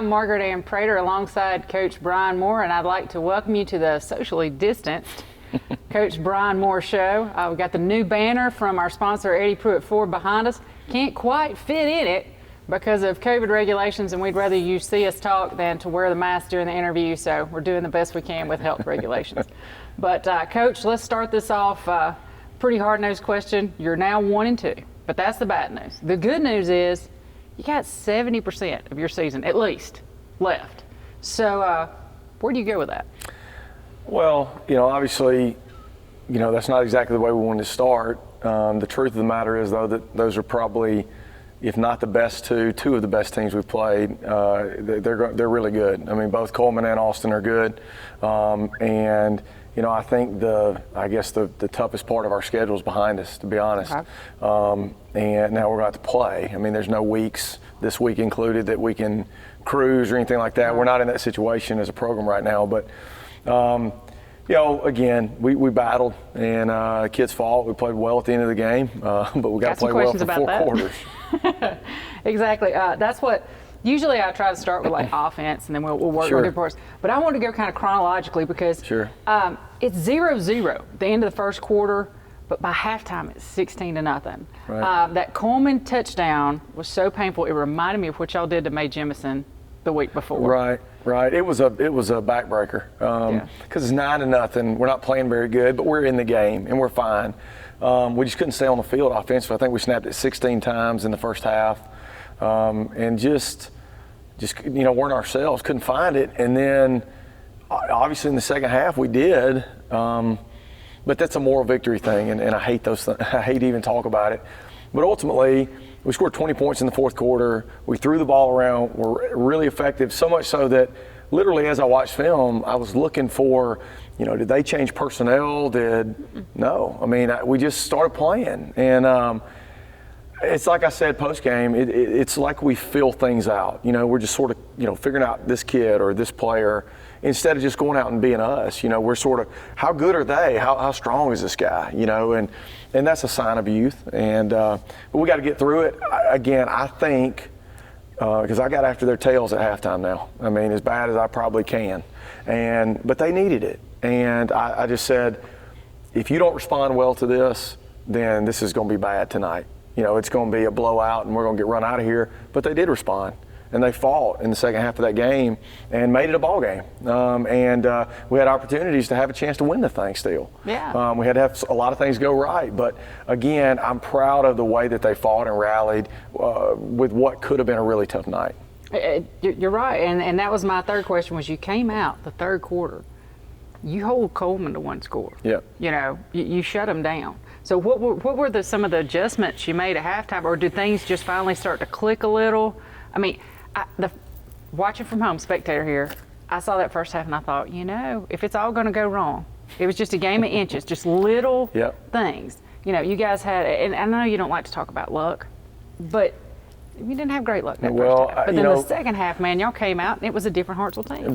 I'm Margaret Ann Praytor alongside Coach Bryan Moore, and I'd like to welcome you to the socially distanced Coach Bryan Moore Show. We've got the new banner from our sponsor, Eddie Pruitt Ford, behind us. Can't quite fit in it because of COVID regulations, and we'd rather you see us talk than to wear the mask during the interview, so we're doing the best we can with health regulations. But, Coach, let's start this off. Pretty hard-nosed question. You're now 1-2, but that's the bad news. The good news is you got 70% of your season, at least, left. So where do you go with that? Well, obviously, that's not exactly the way we wanted to start. The truth of the matter is, though, that those are probably, if not the best two of the best teams we've played. They're really good. I mean, both Cullman and Austin are good. And I think the toughest part of our schedule is behind us, to be honest. Okay. And now we're going to have to play. I mean, there's no weeks, this week included, that we can cruise or anything like that. Right. We're not in that situation as a program right now. But, again, we battled, and kids fought. We played well at the end of the game, but we got to play well for four quarters. Exactly. That's what. Usually I try to start with offense, and then we'll work with the parts. But I want to go kind of chronologically because it's 0-0 at the end of the first quarter, but by halftime it's 16-0. Right. That Cullman touchdown was so painful. It reminded me of what y'all did to Mae Jemison the week before. Right. It was a backbreaker because it's 9-0. We're not playing very good, but we're in the game and we're fine. We just couldn't stay on the field offensively. I think we snapped it 16 times in the first half. And just weren't ourselves, couldn't find it. And then obviously in the second half we did, but that's a moral victory thing, and I hate those I hate to even talk about it. But ultimately we scored 20 points in the fourth quarter. We threw the ball around, were really effective, so much so that literally as I watched film, I was looking for, did they change personnel? No. I mean, we just started playing. And it's like I said post-game, it's like we fill things out. We're just sort of, figuring out this kid or this player instead of just going out and being us. We're sort of, how good are they? How strong is this guy? And that's a sign of youth. And but we got to get through it. Again, I think, because I got after their tails at halftime now. I mean, as bad as I probably can. But they needed it. And I just said, if you don't respond well to this, then this is going to be bad tonight. It's going to be a blowout and we're going to get run out of here. But they did respond, and they fought in the second half of that game and made it a ball game. We had opportunities to have a chance to win the thing still. Yeah. We had to have a lot of things go right. But, again, I'm proud of the way that they fought and rallied with what could have been a really tough night. You're right. And that was my third question, was you came out the third quarter. You hold Cullman to one score. Yep. You shut them down. So what were some of the adjustments you made at halftime, or did things just finally start to click a little? I mean, watching from home, spectator here, I saw that first half and I thought, if it's all going to go wrong, it was just a game of inches, just little things. You guys had, and I know you don't like to talk about luck, but you didn't have great luck that first half. But then the second half, man, y'all came out and it was a different Hartselle team.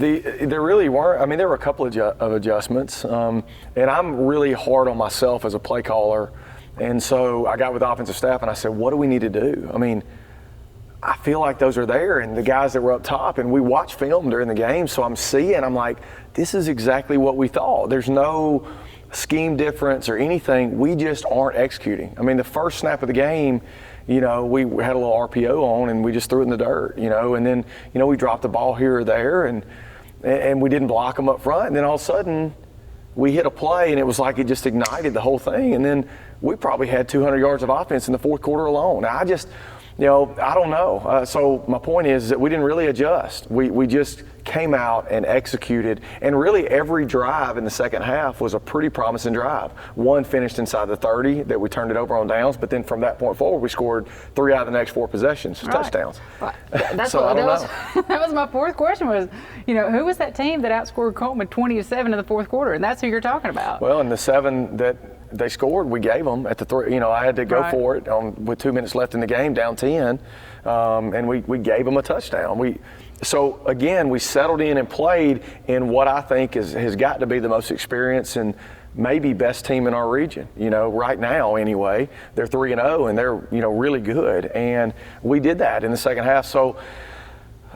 There really weren't. I mean, there were a couple of adjustments. And I'm really hard on myself as a play caller. And so I got with the offensive staff and I said, what do we need to do? I mean, I feel like those are there, and the guys that were up top, and we watch film during the game, so I'm like, this is exactly what we thought. There's no scheme difference or anything. We just aren't executing. I mean, the first snap of the game, we had a little RPO on and we just threw it in the dirt, and then, we dropped the ball here or there and we didn't block them up front. And then all of a sudden we hit a play and it was like it just ignited the whole thing. And then we probably had 200 yards of offense in the fourth quarter alone. I just, I don't know. So my point is that we didn't really adjust. We just came out and executed, and really every drive in the second half was a pretty promising drive. One finished inside the 30 that we turned it over on downs, but then from that point forward we scored 3 out of the next 4 possessions, touchdowns. Right. That's so that was my fourth question was, who was that team that outscored Cullman 20-7 in the fourth quarter? And that's who you're talking about. Well, in the 7 that they scored, we gave them at the 3. I had to go for it with 2 minutes left in the game, down 10, and we gave them a touchdown. So again, we settled in and played in what I think has got to be the most experienced and maybe best team in our region. Right now anyway, they're 3-0 and they're really good, and we did that in the second half. So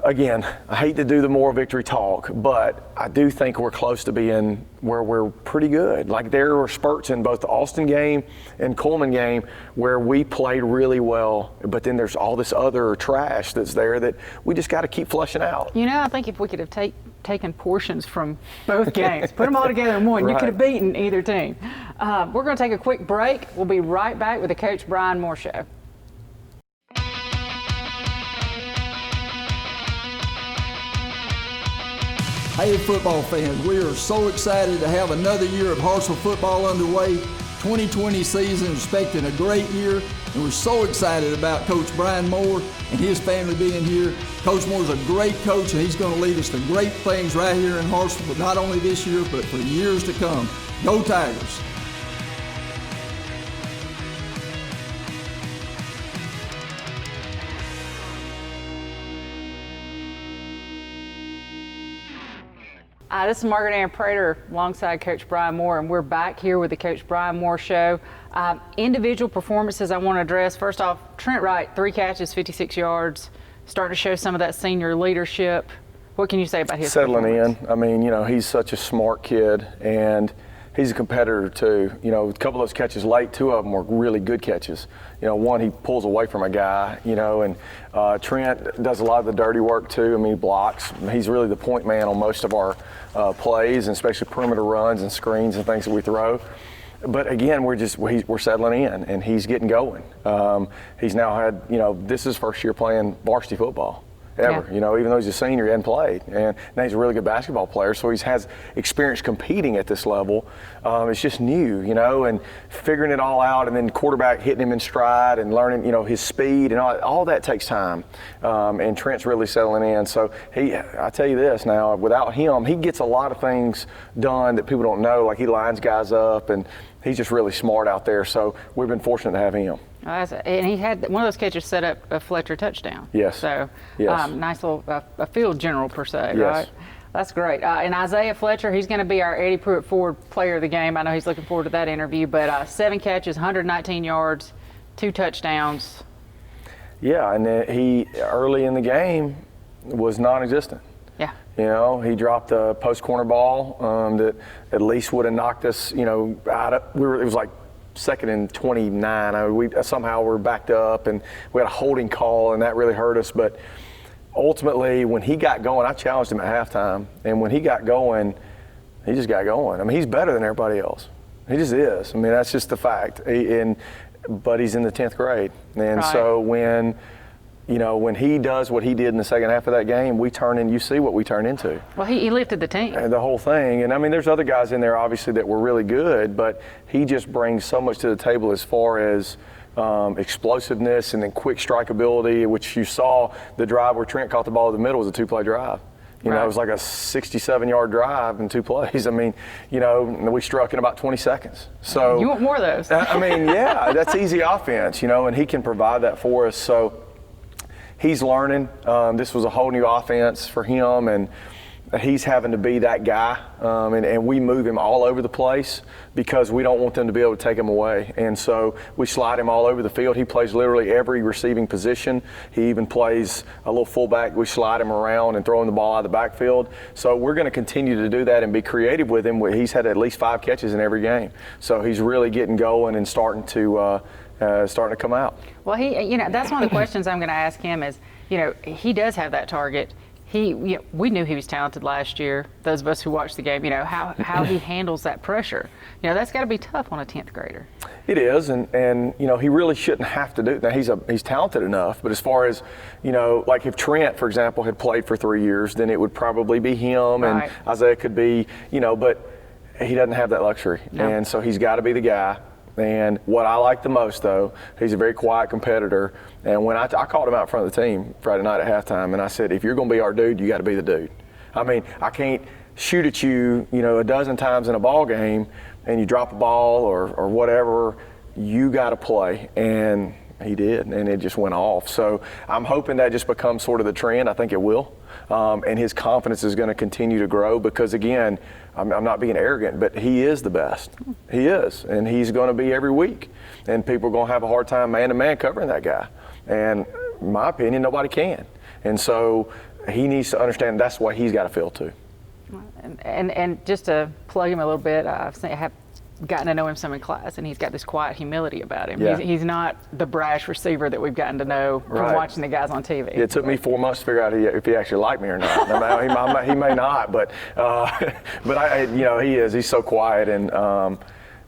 Again, I hate to do the moral victory talk, but I do think we're close to being where we're pretty good. Like there were spurts in both the Austin game and Cullman game where we played really well, but then there's all this other trash that's there that we just got to keep flushing out. You know, I think if we could have taken portions from both games, put them all together in one, right, you could have beaten either team. We're going to take a quick break. We'll be right back with the Coach Bryan Moore Show. Hey football fans, we are so excited to have another year of Hartselle football underway. 2020 season, expecting a great year, and we're so excited about Coach Bryan Moore and his family being here. Coach Moore's a great coach, and he's going to lead us to great things right here in Hartselle, but not only this year, but for years to come. Go Tigers! This is Margaret Ann Praytor alongside Coach Bryan Moore, and we're back here with the Coach Bryan Moore Show. Individual performances I want to address. First off, Trent Wright, 3 catches, 56 yards, starting to show some of that senior leadership. What can you say about his settling performance? in? I mean, you know, he's such a smart kid, and he's a competitor too. You know, a couple of those catches late, 2 of them were really good catches. You know, one he pulls away from a guy, you know, and Trent does a lot of the dirty work too. I mean, he blocks. He's really the point man on most of our plays, and especially perimeter runs and screens and things that we throw. But again, we're settling in, and he's getting going. He's now had, you know, this is his first year playing varsity football ever. Yeah. You know, even though he's a senior, he hadn't played, and now he's a really good basketball player. So he has experience competing at this level. It's just new, you know, and figuring it all out, and then quarterback hitting him in stride and learning, you know, his speed and all that takes time. And Trent's really settling in. So I tell you this now, without him, he gets a lot of things done that people don't know. Like he lines guys up, and he's just really smart out there. So we've been fortunate to have him. And he had one of those catches set up a Fletcher touchdown. Yes. So yes. Nice little a field general per se, yes. right? That's great. And Isaiah Fletcher, he's going to be our Eddie Pruitt Ford Player of the Game. I know he's looking forward to that interview. But 7 catches, 119 yards, 2 touchdowns. Yeah, and he early in the game was non-existent. Yeah. You know, he dropped a post corner ball that at least would have knocked us, you know, out of. It was like 2nd and 29. We somehow were backed up, and we had a holding call, and that really hurt us. But ultimately, when he got going, I challenged him at halftime, and when he got going, he just got going. I mean, he's better than everybody else. He just is. I mean, that's just the fact. But he's in the 10th grade, and right. So when he does what he did in the second half of that game, you see what we turn into. Well, he lifted the team. The whole thing. And I mean, there's other guys in there, obviously, that were really good, but he just brings so much to the table as far as explosiveness and then quick strikeability, which you saw the drive where Trent caught the ball in the middle was a 2-play drive. You know, it was like a 67-yard drive in 2 plays. I mean, you know, we struck in about 20 seconds. So you want more of those. I mean, yeah, that's easy offense, you know, and he can provide that for us. So he's learning. This was a whole new offense for him, and he's having to be that guy. And we move him all over the place because we don't want them to be able to take him away. And so we slide him all over the field. He plays literally every receiving position. He even plays a little fullback. We slide him around and throwing the ball out of the backfield. So we're going to continue to do that and be creative with him. He's had at least 5 catches in every game. So he's really getting going and starting to come out. Well, that's one of the questions I'm going to ask him is, you know, he does have that target. We knew he was talented last year. Those of us who watched the game, you know, how he handles that pressure. You know, that's got to be tough on a 10th grader. It is, and you know, he really shouldn't have to do it. Now, he's talented enough, but as far as, you know, like if Trent, for example, had played for 3 years, then it would probably be him, right. And Isaiah could be, you know, but he doesn't have that luxury. No. And so he's got to be the guy. And what I like the most, though, he's a very quiet competitor. And when I called him out in front of the team Friday night at halftime, and I said, if you're going to be our dude, you got to be the dude. I mean, I can't shoot at you, you know, a dozen times in a ball game, and you drop a ball or whatever. You got to play. And he did, and it just went off. So I'm hoping that just becomes sort of the trend. I think it will. And his confidence is going to continue to grow because, again, I'm not being arrogant, but he is the best. He is, and he's going to be every week. And people are going to have a hard time man-to-man covering that guy. And in my opinion, nobody can. And so he needs to understand that's the way he's got to feel too. And just to plug him a little bit, I have gotten to know him some in class, and he's got this quiet humility about him. Yeah. He's not the brash receiver that we've gotten to know from watching the guys on TV. It took me 4 months to figure out if he actually liked me or not. He may not, but he is. He's so quiet, and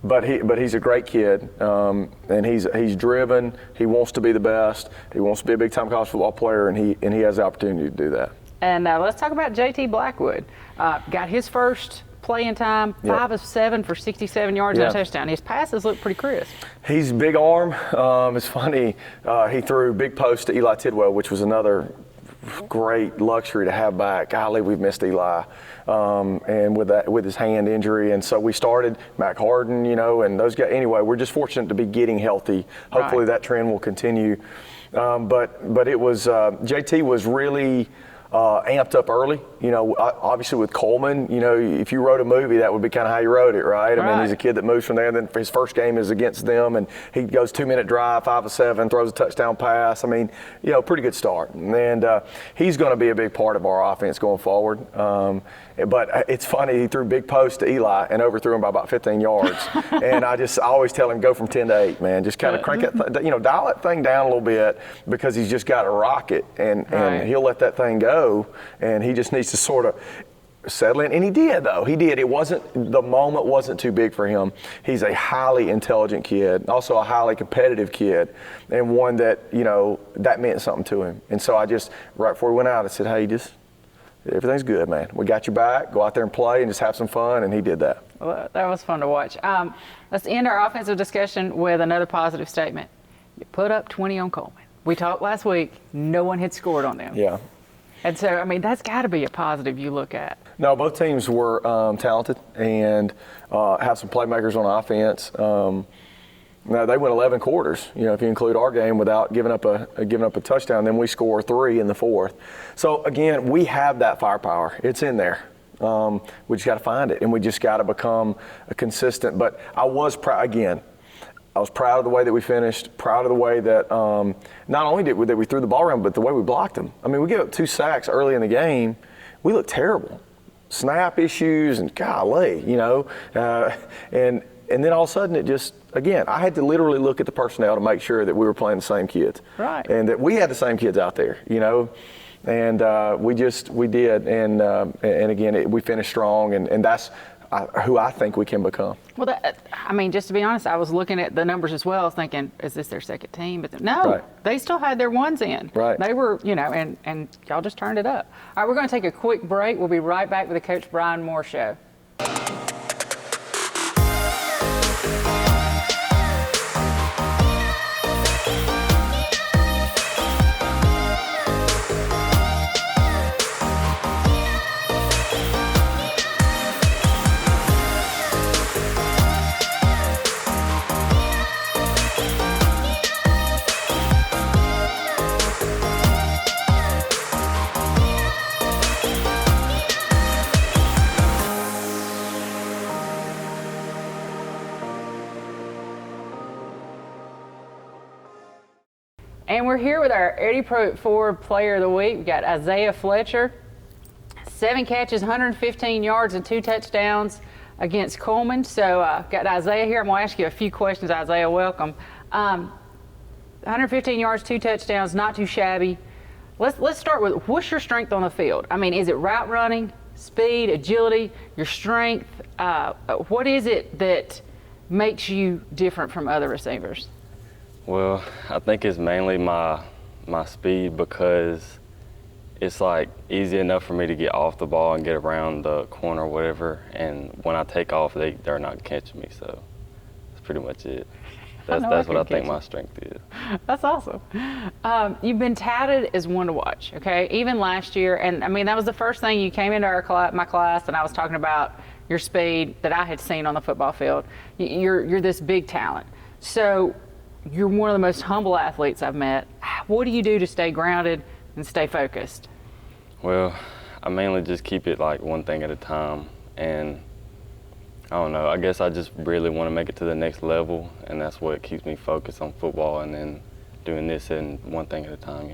but he's a great kid, and he's driven. He wants to be the best. He wants to be a big-time college football player, and he has the opportunity to do that. And let's talk about JT Blackwood. Got his first playing time, 5 of 7 for 67 yards and a touchdown. His passes look pretty crisp. He's big arm. It's funny. He threw big post to Eli Tidwell, which was another great luxury to have back. Golly, we've missed Eli, and with his hand injury, and so we started Mac Harden, and those guys. Anyway, we're just fortunate to be getting healthy. Hopefully that trend will continue. But it was JT was really amped up early. Obviously with Cullman, if you wrote a movie, that would be kind of how you wrote it, right? I mean, he's a kid that moves from there. Then his first game is against them, and he goes 2-minute drive, 5 of 7, throws a touchdown pass. I mean, pretty good start. And he's going to be a big part of our offense going forward. But it's funny, he threw big post to Eli and overthrew him by about 15 yards. And I always tell him, go from 10 to 8, man. Just kind of crank it, dial that thing down a little bit, because he's just got a rocket, and he'll let that thing go, and he just needs to sort of settle in. And he did, though. He did. The moment wasn't too big for him. He's a highly intelligent kid, also a highly competitive kid, and one that, that meant something to him. And so right before we went out, I said, hey, everything's good, man. We got your back. Go out there and play and just have some fun, and he did that. Well, that was fun to watch. Let's end our offensive discussion with another positive statement. You put up 20 on Cullman. We talked last week. No one had scored on them. Yeah. And so, that's got to be a positive you look at. No, both teams were talented and have some playmakers on offense. No, they went 11 quarters. If you include our game without giving up a touchdown, then we score 3 in the 4th. So again, we have that firepower. It's in there. We just got to find it, and we just got to become a consistent. But I was proud again. I was proud of the way that we finished, proud of the way that not only that we threw the ball around, but the way we blocked them. I mean, we gave up 2 sacks early in the game. We looked terrible. Snap issues and golly, and then all of a sudden it just, again, I had to literally look at the personnel to make sure that we were playing the same kids. Right. And that we had the same kids out there, and we did. And again, we finished strong, and that's who I think we can become. Well, just to be honest, I was looking at the numbers as well, thinking, is this their second team? But no, They still had their ones in. Right. They were, and y'all just turned it up. All right, we're going to take a quick break. We'll be right back with the Coach Bryan Moore Show. And we're here with our Eddie Pruitt Ford Player of the Week. We got Isaiah Fletcher, 7 catches, 115 yards, and 2 touchdowns against Cullman. So got Isaiah here. I'm going to ask you a few questions, Isaiah. Welcome. 115 yards, 2 touchdowns, not too shabby. Let's start with, what's your strength on the field? Is it route running, speed, agility, your strength? What is it that makes you different from other receivers? Well, I think it's mainly my speed, because it's easy enough for me to get off the ball and get around the corner or whatever, and when I take off, they're not catching me, so that's pretty much it. That's what I think my strength is. That's awesome. You've been touted as one to watch, okay? Even last year, and that was the first thing you came into my class, and I was talking about your speed that I had seen on the football field. You're this big talent. So you're one of the most humble athletes I've met. What do you do to stay grounded and stay focused? Well, I mainly just keep it one thing at a time, and I don't know, I guess I just really want to make it to the next level, and that's what keeps me focused on football, and then doing this and one thing at a time,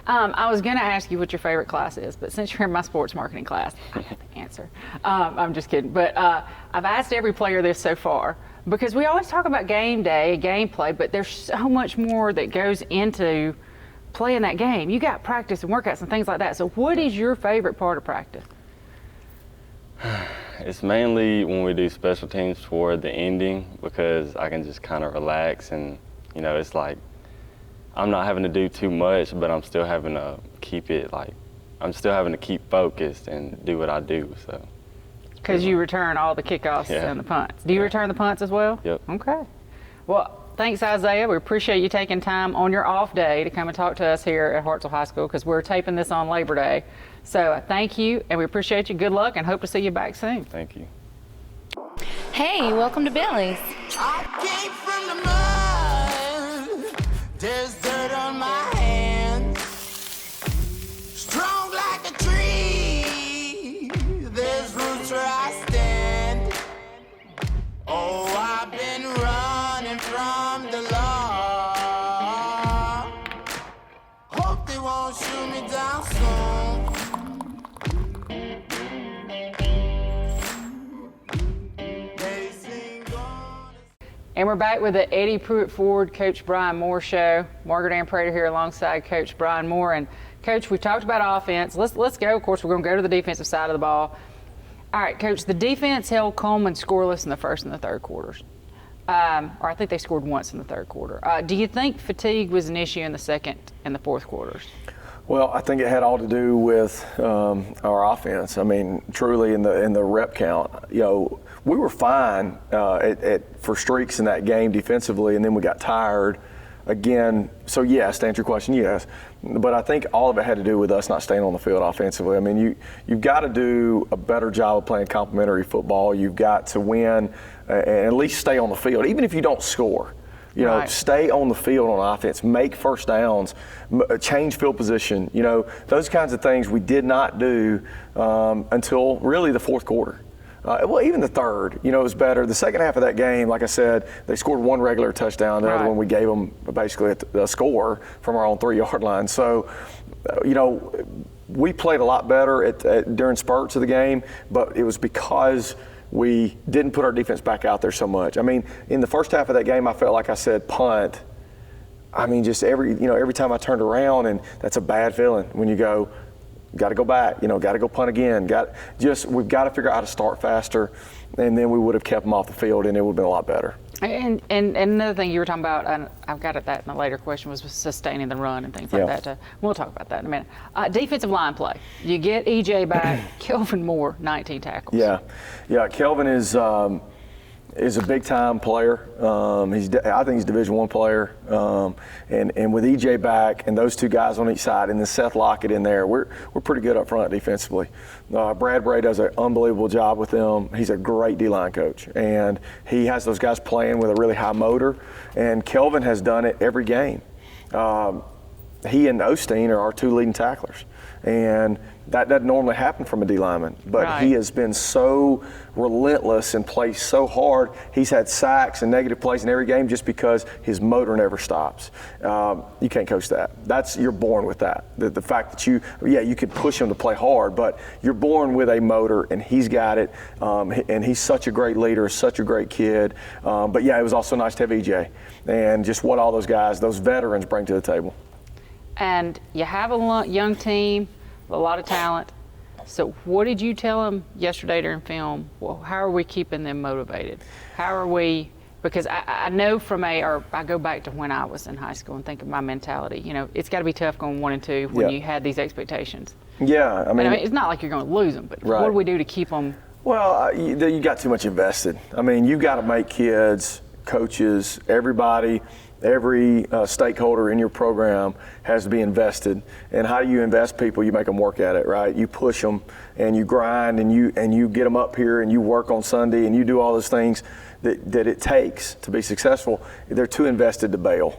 I was going to ask you what your favorite class is, but since you're in my sports marketing class, I have the answer. I'm just kidding. But I've asked every player this so far, because we always talk about game day, gameplay, but there's so much more that goes into playing that game. You got practice and workouts and things like that. So what is your favorite part of practice? It's mainly when we do special teams toward the ending, because I can just kind of relax, and it's like I'm not having to do too much, but I'm still having to keep focused and do what I do. So because you return all the kickoffs and the punts. Do you return the punts as well? Yep. Okay. Well, thanks, Isaiah. We appreciate you taking time on your off day to come and talk to us here at Hartselle High School, because we're taping this on Labor Day. So thank you, and we appreciate you. Good luck, and hope to see you back soon. Thank you. Hey, welcome to Billy's. I came from the mud. There's dirt on my hands. Strong like a tree. There's roots where I stand. Oh, I've been running from the law. Hope they won't shoot me down soon. And we're back with the Eddie Pruitt Ford Coach Bryan Moore Show. Margaret Ann Praytor here alongside Coach Bryan Moore. And Coach, we've talked about offense. Let's go. Of course, we're going to go to the defensive side of the ball. All right, Coach, the defense held Cullman scoreless in the first and the third quarters. Or I think they scored once in the third quarter. Do you think fatigue was an issue in the second and the fourth quarters? Well, I think it had all to do with our offense. I mean, truly in the rep count, we were fine for streaks in that game defensively, and then we got tired again. So yes, to answer your question, yes. But I think all of it had to do with us not staying on the field offensively. I mean, you've got to do a better job of playing complementary football. You've got to win and at least stay on the field, even if you don't score. Right. Stay on the field on offense, make first downs, change field position. Those kinds of things we did not do until really the fourth quarter. Well, even the third, it was better. The second half of that game, like I said, they scored one regular touchdown. The other one we gave them basically a score from our own 3-yard line. So, we played a lot better during spurts of the game, but it was because we didn't put our defense back out there so much. I mean, in the first half of that game, I felt like I said punt. I mean, just every time I turned around, and that's a bad feeling when you go, got to go back, got to go punt again. We've got to figure out how to start faster, and then we would have kept them off the field, and it would have been a lot better. And another thing you were talking about, and I've got at that in a later question, was sustaining the run and things like that. We'll talk about that in a minute. Defensive line play. You get EJ back. Kelvin Moore, 19 tackles. Yeah. Kelvin is a big time player. I think he's a Division I player. And with EJ back and those two guys on each side, and then Seth Lockett in there, we're pretty good up front defensively. Brad Bray does an unbelievable job with them. He's a great D-line coach, and he has those guys playing with a really high motor. And Kelvin has done it every game. He and Osteen are our two leading tacklers, and that doesn't normally happen from a D lineman, but he has been so relentless and plays so hard. He's had sacks and negative plays in every game just because his motor never stops. You can't coach that. You're born with that. The fact that you could push him to play hard, but you're born with a motor, and he's got it. And he's such a great leader, such a great kid. But it was also nice to have EJ and just what all those guys, those veterans, bring to the table. And you have a young team, a lot of talent. So what did you tell them yesterday during film? Well, how are we keeping them motivated? How are we, because I know I go back to when I was in high school and think of my mentality. It's got to be tough going 1 and 2 when you had these expectations. Yeah, I mean, it's not like you're going to lose them, but what do we do to keep them? Well, you got too much invested. I mean, you got to make kids, coaches, everybody, every stakeholder in your program has to be invested. And how do you invest people? You make them work at it, right? You push them and you grind and you get them up here and you work on Sunday and you do all those things that it takes to be successful. They're too invested to bail.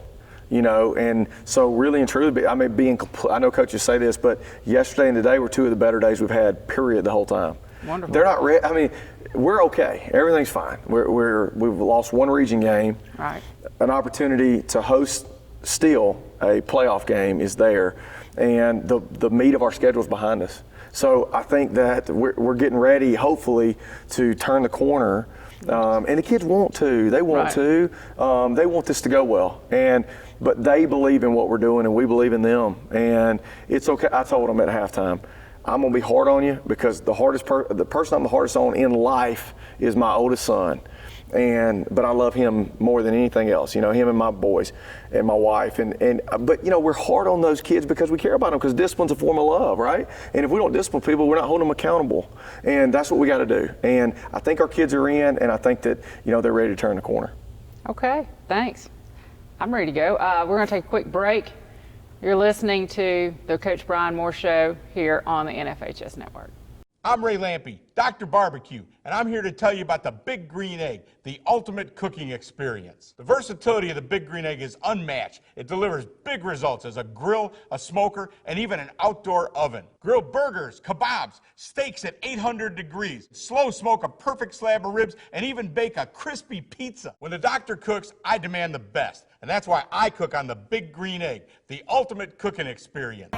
And so really and truly, I know coaches say this, but yesterday and today were two of the better days we've had, period, the whole time. Wonderful. They're not ready. I mean, we're okay. Everything's fine. We've lost one region game. Right. An opportunity to host still a playoff game is there. and the meat of our schedule is behind us. So I think that we're getting ready, hopefully, to turn the corner. And the kids want to. They want to. They want this to go well. But they believe in what we're doing, and we believe in them. And it's okay. I told them at halftime, I'm going to be hard on you because the person I'm the hardest on in life is my oldest son. But I love him more than anything else, him and my boys and my wife. But we're hard on those kids because we care about them, because discipline's a form of love, right? And if we don't discipline people, we're not holding them accountable. And that's what we got to do. And I think our kids are in, and I think that, they're ready to turn the corner. Okay, thanks. I'm ready to go. We're going to take a quick break. You're listening to the Coach Bryan Moore Show here on the NFHS Network. I'm Ray Lampe, Dr. Barbecue, and I'm here to tell you about the Big Green Egg, the ultimate cooking experience. The versatility of the Big Green Egg is unmatched. It delivers big results as a grill, a smoker, and even an outdoor oven. Grill burgers, kebabs, steaks at 800 degrees, slow smoke a perfect slab of ribs, and even bake a crispy pizza. When the doctor cooks, I demand the best, and that's why I cook on the Big Green Egg, the ultimate cooking experience.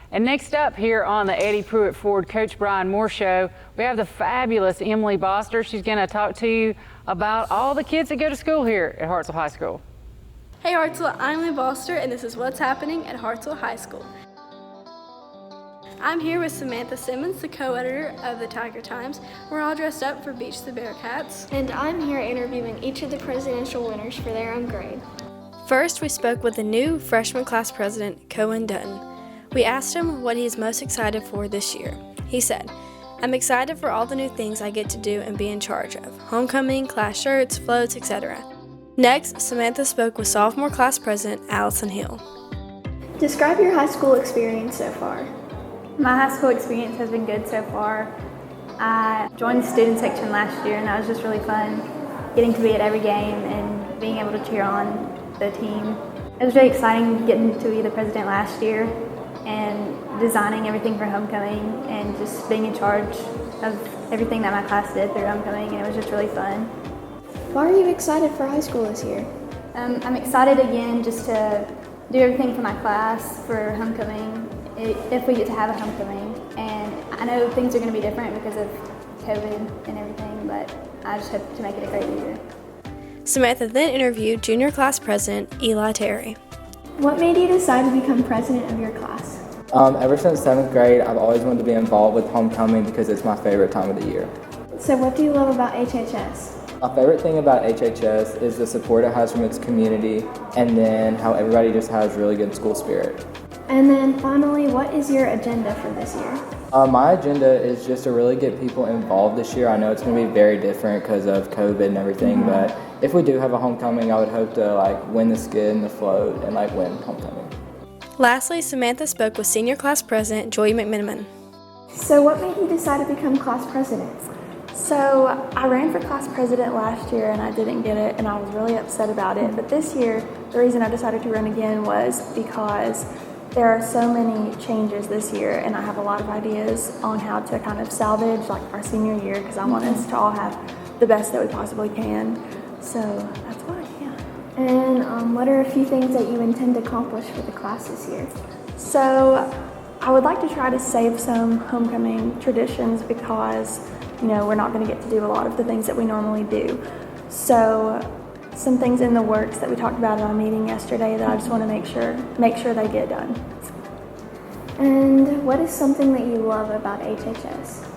And next up here on the Eddie Pruitt Ford Coach Bryan Moore Show, we have the fabulous Emily Boster. She's going to talk to you about all the kids that go to school here at Hartselle High School. Hey Hartselle, I'm Emily Boster, and this is what's happening at Hartselle High School. I'm here with Samantha Simmons, the co-editor of the Tiger Times. We're all dressed up for Beach the Bearcats. And I'm here interviewing each of the presidential winners for their own grade. First, we spoke with the new freshman class president, Cohen Dutton. We asked him what he's most excited for this year. He said, "I'm excited for all the new things I get to do and be in charge of. Homecoming, class shirts, floats, etc." Next, Samantha spoke with sophomore class president, Allison Hill. Describe your high school experience so far. My high school experience has been good so far. I joined the student section last year, and that was just really fun, getting to be at every game and being able to cheer on the team. It was really exciting getting to be the president last year and designing everything for homecoming and just being in charge of everything that my class did through homecoming, and it was just really fun. Why are you excited for high school this year? I'm excited again just to do everything for my class for homecoming, if we get to have a homecoming. And I know things are going to be different because of COVID and everything, but I just hope to make it a great year. Samantha then interviewed junior class president, Eli Terry. What made you decide to become president of your class? Ever since 7th grade, I've always wanted to be involved with homecoming because it's my favorite time of the year. So what do you love about HHS? My favorite thing about HHS is the support it has from its community, and then how everybody just has really good school spirit. And then finally, what is your agenda for this year? My agenda is just to really get people involved this year. I know it's going to be very different because of COVID and everything, but if we do have a homecoming, I would hope to win the skid and the float and win homecoming. Lastly, Samantha spoke with senior class president, Joy McMiniman. So what made you decide to become class president? So I ran for class president last year and I didn't get it, and I was really upset about it. But this year, the reason I decided to run again was because there are so many changes this year, and I have a lot of ideas on how to kind of salvage our senior year, because I want us to all have the best that we possibly can. So that's why, yeah. And what are a few things that you intend to accomplish for the class this year? So I would like to try to save some homecoming traditions, because we're not going to get to do a lot of the things that we normally do. So some things in the works that we talked about at our meeting yesterday that I just want to make sure they get done. And what is something that you love about HHS?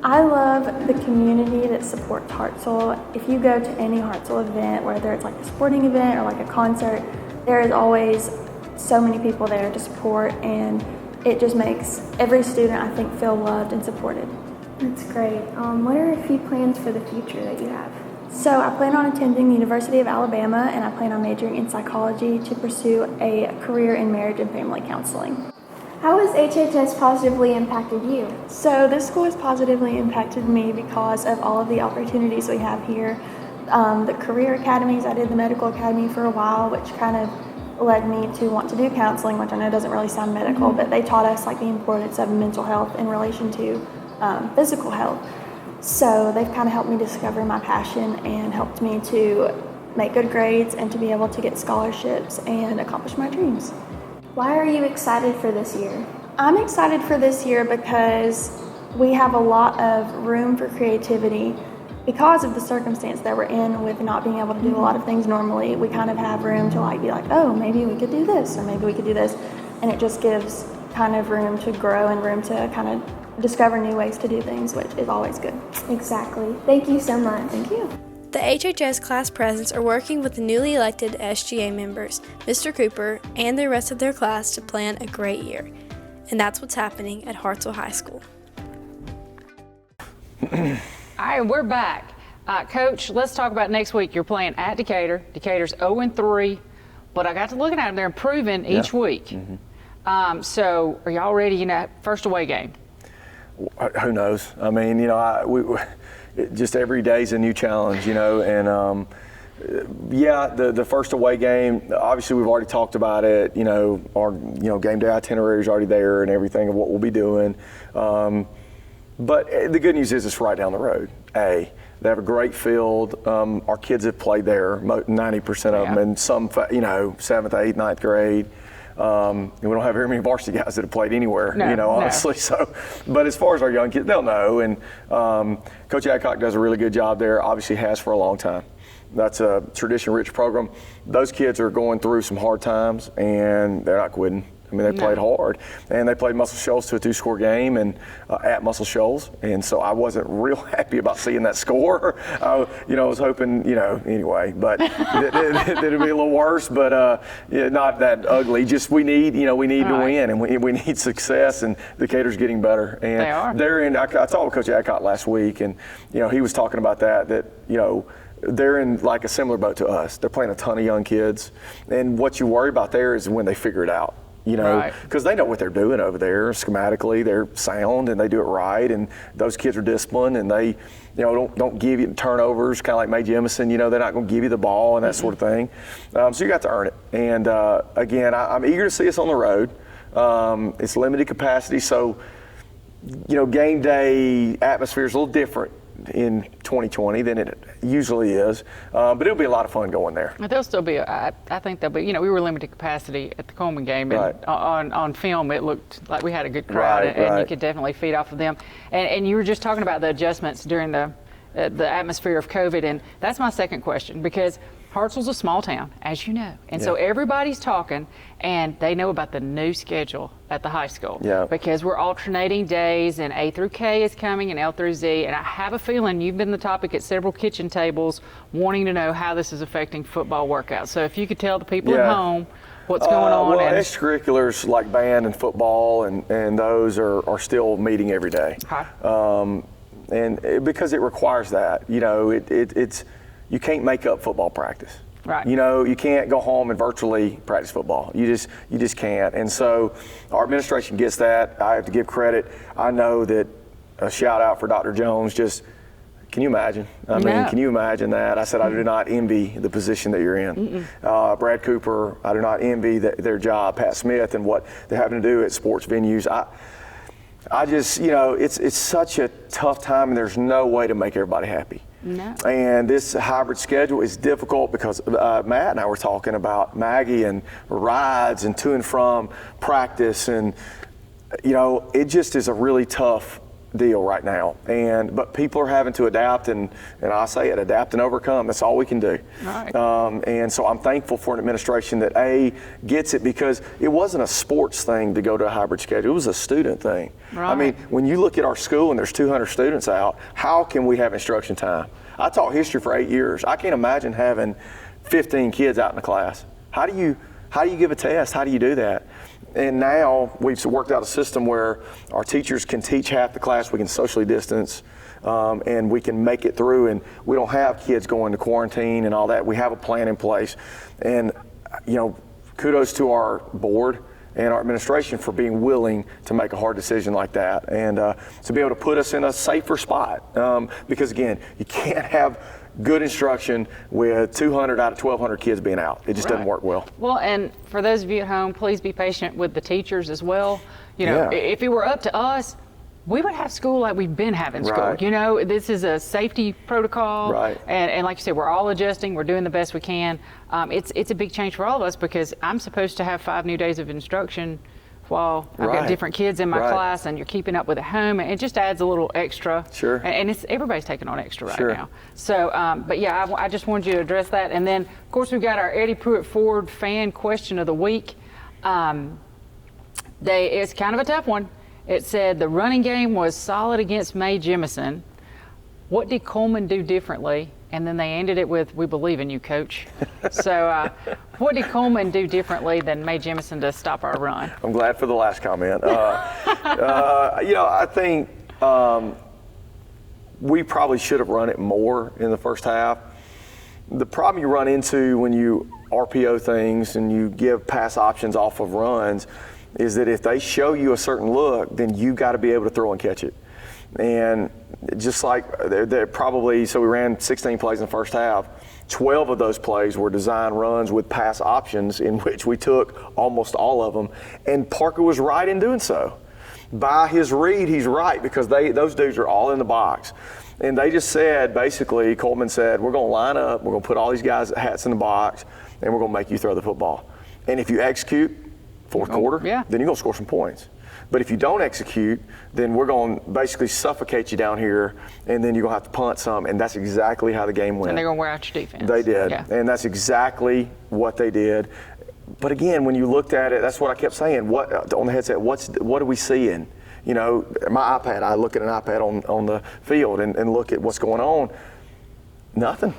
I love the community that supports Hartselle. If you go to any Hartselle event, whether it's a sporting event or a concert, there is always so many people there to support, and it just makes every student, I think, feel loved and supported. That's great. What are a few plans for the future that you have? So I plan on attending the University of Alabama, and I plan on majoring in psychology to pursue a career in marriage and family counseling. How has HHS positively impacted you? So this school has positively impacted me because of all of the opportunities we have here. The career academies, I did the medical academy for a while, which kind of led me to want to do counseling, which I know doesn't really sound medical, but they taught us the importance of mental health in relation to physical health. So they've kind of helped me discover my passion and helped me to make good grades and to be able to get scholarships and accomplish my dreams. Why are you excited for this year? I'm excited for this year because we have a lot of room for creativity. Because of the circumstance that we're in with not being able to do a lot of things normally, we kind of have room to be like, oh, maybe we could do this or maybe we could do this. And it just gives kind of room to grow and room to kind of discover new ways to do things, which is always good. Exactly. Thank you so much. Thank you. The HHS class presidents are working with the newly elected SGA members, Mr. Cooper, and the rest of their class to plan a great year. And that's what's happening at Hartselle High School. All right, we're back. Coach, let's talk about next week. You're playing at Decatur. Decatur's 0-3, but I got to looking at them. They're improving each week. Mm-hmm. So are y'all ready, first away game? Who knows? I mean, just every day's a new challenge, and the first away game, obviously we've already talked about it, our game day itinerary is already there and everything of what we'll be doing. But the good news is it's right down the road. They have a great field. Our kids have played there, 90% of them, and some, 7th, 8th, 9th grade. And we don't have very many varsity guys that have played anywhere, honestly. So, but as far as our young kids, they'll know. And Coach Adcock does a really good job there, obviously has for a long time. That's a tradition-rich program. Those kids are going through some hard times, and they're not quitting. I mean, they played hard, and they played Muscle Shoals to a 2-score game and at Muscle Shoals, and so I wasn't real happy about seeing that score. I was hoping, anyway, but it'd be a little worse, but not that ugly. Just we need to win, and we need success, and Decatur's getting better. And they are. They're in. I talked with Coach Adcock last week, and he was talking about that they're in like a similar boat to us. They're playing a ton of young kids, and what you worry about there is when they figure it out. Because they know what they're doing over there. Schematically, they're sound and they do it right, and those kids are disciplined, and they, don't give you turnovers, kind of like Mae Jemison. They're not going to give you the ball and that sort of thing. So you got to earn it. And again, I'm eager to see us on the road. It's limited capacity, so game day atmosphere is a little different in 2020 than it usually is, but it'll be a lot of fun going there. There'll still be, I think there'll be, we were limited capacity at the Cullman game, and on film it looked like we had a good crowd, and you could definitely feed off of them. And you were just talking about the adjustments during the atmosphere of COVID, and that's my second question, because Hartselle's a small town, as you know, and so everybody's talking, and they know about the new schedule at the high school, because we're alternating days, and A through K is coming, and L through Z, and I have a feeling you've been the topic at several kitchen tables wanting to know how this is affecting football workouts. So if you could tell the people at home what's going on. Well, extracurriculars like band and football and those are still meeting every day, and because it requires that, it's you can't make up football practice. Right. You can't go home and virtually practice football. You just can't. And so our administration gets that. I have to give credit. I know that a shout out for Dr. Jones. Can you imagine? Can you imagine that? I said, I do not envy the position that you're in. Brad Cooper, I do not envy their job. Pat Smith and what they're having to do at sports venues. I just, it's such a tough time, and there's no way to make everybody happy. No. And this hybrid schedule is difficult because Matt and I were talking about Maggie and rides and to and from practice, and it just is a really tough deal right now. But people are having to adapt, and I say it, adapt and overcome. That's all we can do. Right. And so I'm thankful for an administration that gets it, because it wasn't a sports thing to go to a hybrid schedule. It was a student thing. Right. I mean, when you look at our school and there's 200 students out, how can we have instruction time? I taught history for 8 years. I can't imagine having 15 kids out in the class. How do you give a test? How do you do that? And now we've worked out a system where our teachers can teach half the class, we can socially distance, and we can make it through, and we don't have kids going to quarantine and all that. We have a plan in place. And, kudos to our board and our administration for being willing to make a hard decision like that, and to be able to put us in a safer spot. Because, again, you can't have good instruction with 200 out of 1,200 kids being out. It just doesn't work well. Well, and for those of you at home, please be patient with the teachers as well. If it were up to us, we would have school like we've been having school. Right. You know, this is a safety protocol. Right. And like you said, we're all adjusting. We're doing the best we can. It's a big change for all of us because I'm supposed to have 5 new days of instruction while I've got different kids in my class, and you're keeping up with it home. And it just adds a little extra. Sure. And it's everybody's taking on extra right now. So, but yeah, I just wanted you to address that. And then, of course, we've got our Eddie Pruitt Ford fan question of the week. It's kind of a tough one. It said the running game was solid against Mae Jemison. What did Cullman do differently? And then they ended it with, "We believe in you, Coach." So what did Cullman do differently than Mae Jemison to stop our run? I'm glad for the last comment. I think we probably should have run it more in the first half. The problem you run into when you RPO things and you give pass options off of runs is that if they show you a certain look, then you got to be able to throw and catch it. And just like they're probably, so we ran 16 plays in the first half. 12 of those plays were design runs with pass options in which we took almost all of them. And Parker was right in doing so. By his read, he's right because those dudes are all in the box. And they just said, basically, Cullman said, we're going to line up, we're going to put all these guys' hats in the box, and we're going to make you throw the football. And if you execute, fourth quarter, then you're going to score some points. But if you don't execute, then we're going to basically suffocate you down here, and then you're going to have to punt some, and that's exactly how the game went. And they're going to wear out your defense. They did, and that's exactly what they did. But again, when you looked at it, that's what I kept saying. What on the headset? What are we seeing? You know, my iPad. I look at an iPad on the field and look at what's going on. Nothing.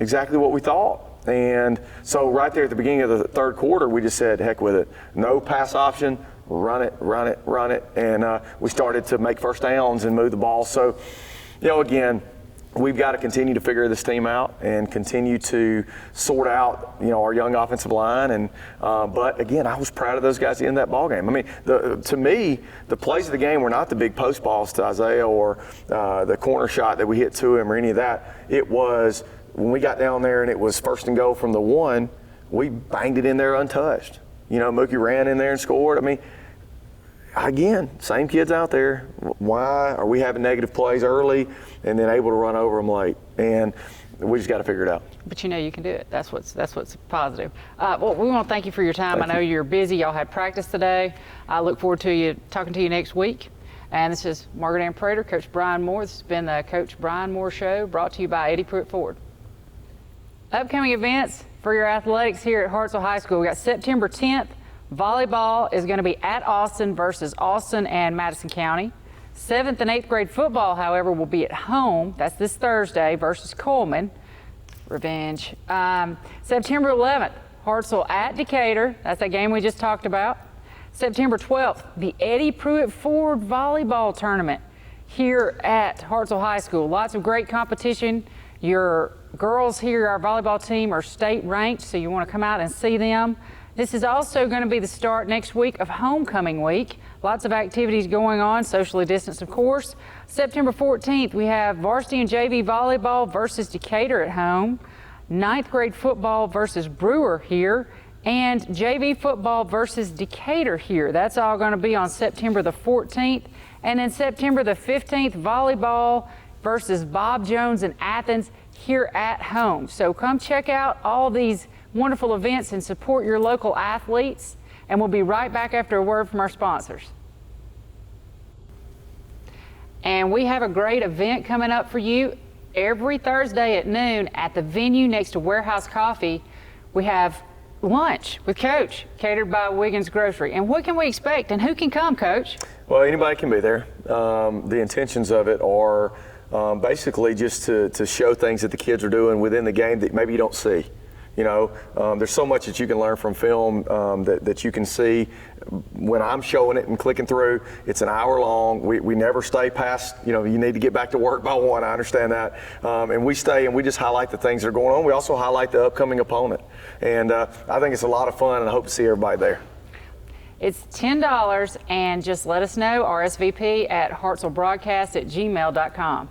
Exactly what we thought. And so right there at the beginning of the third quarter, we just said, heck with it. No pass option, run it. And we started to make first downs and move the ball. So, again, we've got to continue to figure this team out and continue to sort out, our young offensive line. And but again, I was proud of those guys in that ball game. I mean, to me, the plays of the game were not the big post balls to Isaiah or the corner shot that we hit to him or any of that. It was when we got down there and it was first and goal from the 1, we banged it in there untouched. Mookie ran in there and scored. I mean, again, same kids out there. Why are we having negative plays early and then able to run over them late? And we just got to figure it out. But you can do it. That's what's positive. Well, we want to thank you for your time. I know you're busy. Y'all had practice today. I look forward to talking to you next week. And this is Margaret Ann Praytor, Coach Bryan Moore. This has been the Coach Bryan Moore Show, brought to you by Eddie Pruitt Ford. Upcoming events for your athletics here at Hartselle High School. We got September 10th. Volleyball is going to be at Austin versus Austin and Madison County. 7th and 8th grade football, however, will be at home. That's this Thursday versus Cullman. Revenge. September 11th, Hartselle at Decatur. That's that game we just talked about. September 12th, the Eddie Pruitt Ford volleyball tournament here at Hartselle High School. Lots of great competition. Your girls here, our volleyball team, are state ranked, so you want to come out and see them. This is also going to be the start next week of homecoming week. Lots of activities going on, socially distanced, of course. September 14th, we have varsity and JV volleyball versus Decatur at home, 9th grade football versus Brewer here, and JV football versus Decatur here. That's all going to be on September the 14th. And then September the 15th, volleyball versus Bob Jones in Athens here at home. So come check out all these wonderful events and support your local athletes. And we'll be right back after a word from our sponsors. And we have a great event coming up for you every Thursday at noon at the venue next to Warehouse Coffee. We have lunch with Coach, catered by Wiggins Grocery. And what can we expect and who can come, Coach? Well, anybody can be there. The intentions of it are basically just to show things that the kids are doing within the game that maybe you don't see. There's so much that you can learn from film that you can see when I'm showing it and clicking through. It's an hour long. We never stay past, you need to get back to work by 1. I understand that. And we stay and we just highlight the things that are going on. We also highlight the upcoming opponent. And I think it's a lot of fun, and I hope to see everybody there. It's $10, and just let us know, RSVP at hartsellebroadcast@gmail.com.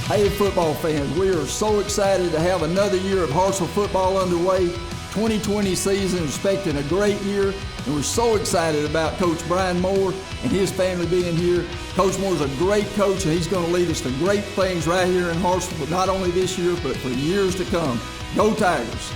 Hey football fans, we are so excited to have another year of Hartselle football underway. 2020 season, expecting a great year, and we're so excited about Coach Bryan Moore and his family being here. Coach Moore's a great coach, and he's going to lead us to great things right here in Hartselle, but not only this year, but for years to come. Go Tigers!